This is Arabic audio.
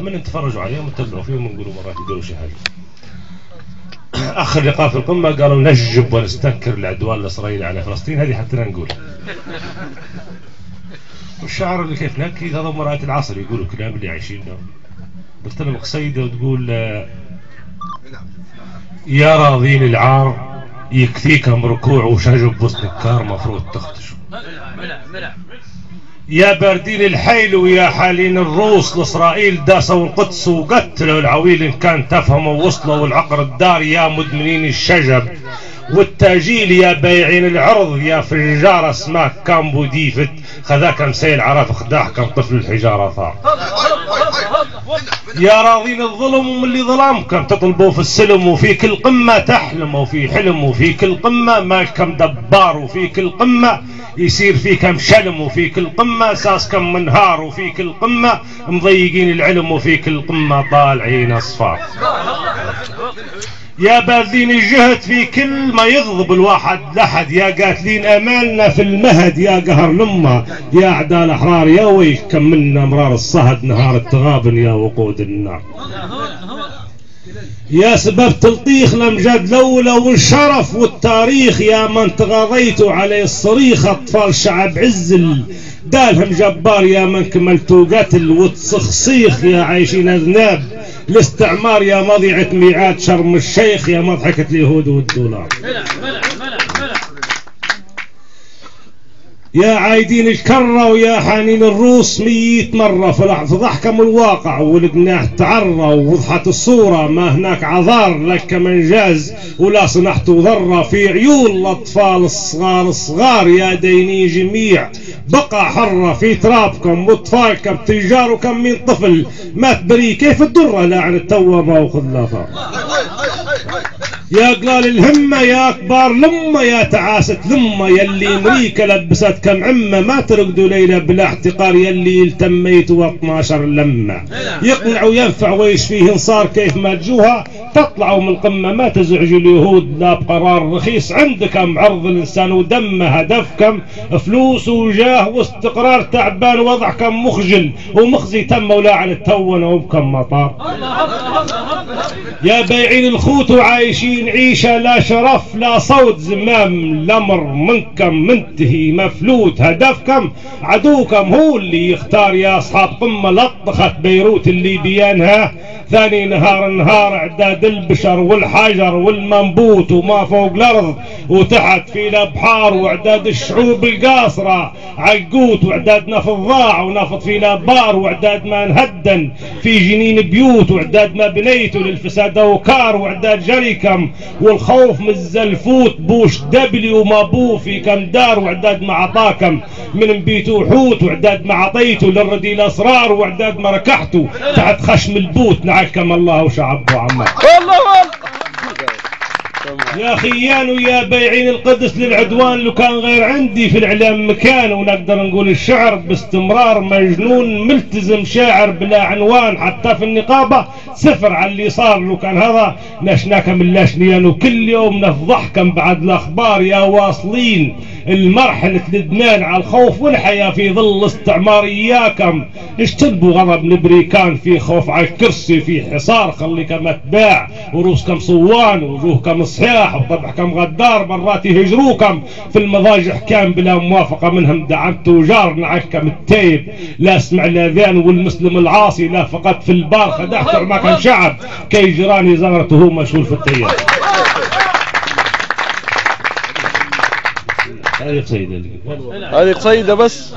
من نتفرجوا عليهم ونتبعوا فيهم ونقولوا مرات يقولوا شي حاجه. اخر لقاء في القمه قالوا نجب ونستنكر العدوان الاسرائيلي على فلسطين، هذه حتى نقولها. والشعر اللي كيف ناكيد هذا مرات العصر يقولوا كلام اللي عايشين. قلت لهم قصيده وتقول يا راضين العار يكفيكم ركوع وشجب وسنكار مفروض تختشوا. يا باردين الحيل ويا حالين الروس لاسرائيل داسوا القدس وقتلوا العويل ان كان تفهموا وصلوا والعقر الدار. يا مدمنين الشجب والتاجيل يا بايعين العرض يا فجار اسماك كان بوديفت خذاك مسيل عرف خداح كان طفل الحجاره ثار. يا راضين الظلم ومن اللي ظلمكم تطلبوا في السلم وفي كل قمه تحلم وفي حلم وفي كل قمه مالكم دبار وفي كل قمه يصير فيكم شلم وفي كل قمه اساسكم منهار وفي كل قمه مضيقين العلم وفي كل قمه طالعين اصفار. يا باذلين الجهد في كل ما يغضب الواحد لحد يا قاتلين امالنا في المهد يا قهر لما يا اعداء الاحرار يا ويش كملنا امرار الصهد نهار التغابن يا وقود النار. يا سبب تلطيخ الامجاد الاولى والشرف والتاريخ يا من تغاضيتوا عليه الصريخ اطفال شعب عز دالهم جبار يا من كملتوا قتل وتصخصيخ يا عايشين اذناب الاستعمار يا مضيعة ميعاد شرم الشيخ يا مضحكة اليهود والدولار. يا عايدين الكرة ويا حانين الروس 100 مرة فضحكم الواقع والجناح تعرى ووضحت الصورة ما هناك عذار لك من جاز ولا صنحتوا ضرة في عيون الأطفال الصغار يا ديني جميع بقى حرة في ترابكم واطفالكم تجاركم من طفل ما تبري كيف الدرة لعن التوبة وخذلافة. يا قلال الهمة يا كبار لمة يا تعاسة لمة يلي امريكا لبست كم عمة ما ترقدوا ليلة بلا احتقار يلي التميتوا 12 لمة يقنع وينفع ويشفيه انصار كيف ما تجوها تطلعوا من القمة ما تزعجوا اليهود لا بقرار رخيص عندكم عرض الانسان ودمه هدفكم فلوس وجاه واستقرار تعبان وضعكم مخجل ومخزي تم ولاعن التونة وبكم مطار. يا بايعين الخوت وعايشين عيشة لا شرف لا صوت زمام الأمر منكم منتهي مفلوت هدفكم عدوكم هو اللي يختار يا أصحاب قمة لطخت بيروت اللي بيانها ثاني نهار اعداد البشر والحجر والمنبوت وما فوق الأرض وتحت في الأبحار واعداد الشعوب القاصرة عقوت واعداد نفط ضاع ونفط في الأبار واعداد ما نهدن في جنين بيوت واعداد ما بنيته للفساد وكار واعداد جريكم والخوف من الزلفوت بوش دبليو ما بو في كم دار واعداد ما عطاكم من بيتو حوت واعداد ما عطيته للردي الاسرار واعداد ما ركحته تحت خشم البوت نعكم الله وشعبه عمار. يا خيان ويا بايعين القدس للعدوان لو كان غير عندي في الاعلام مكان ونقدر نقول الشعر باستمرار مجنون ملتزم شاعر بلا عنوان حتى في النقابه صفر على اللي صار لو كان هذا نشناكم من لاشنيان وكل يوم نفضحكم بعد الاخبار يا واصلين المرحله لبنان على الخوف والحياه في ظل الاستعمار اياكم اجتنبوا غضب الامريكان في خوف على الكرسي في حصار خليكم اتباع ورؤوسكم صوان ووجوهكم صحيح وطبعكم غدار مرات يهجروكم في المضاجع كان بلا موافقه منهم دعمتوا جار نعكم التيب لا اسمع الاذان والمسلم العاصي لا فقط في البار خدعتوا ما كان شعب كي جيراني زغرته مشغول في التيار. هذه قصيده بس.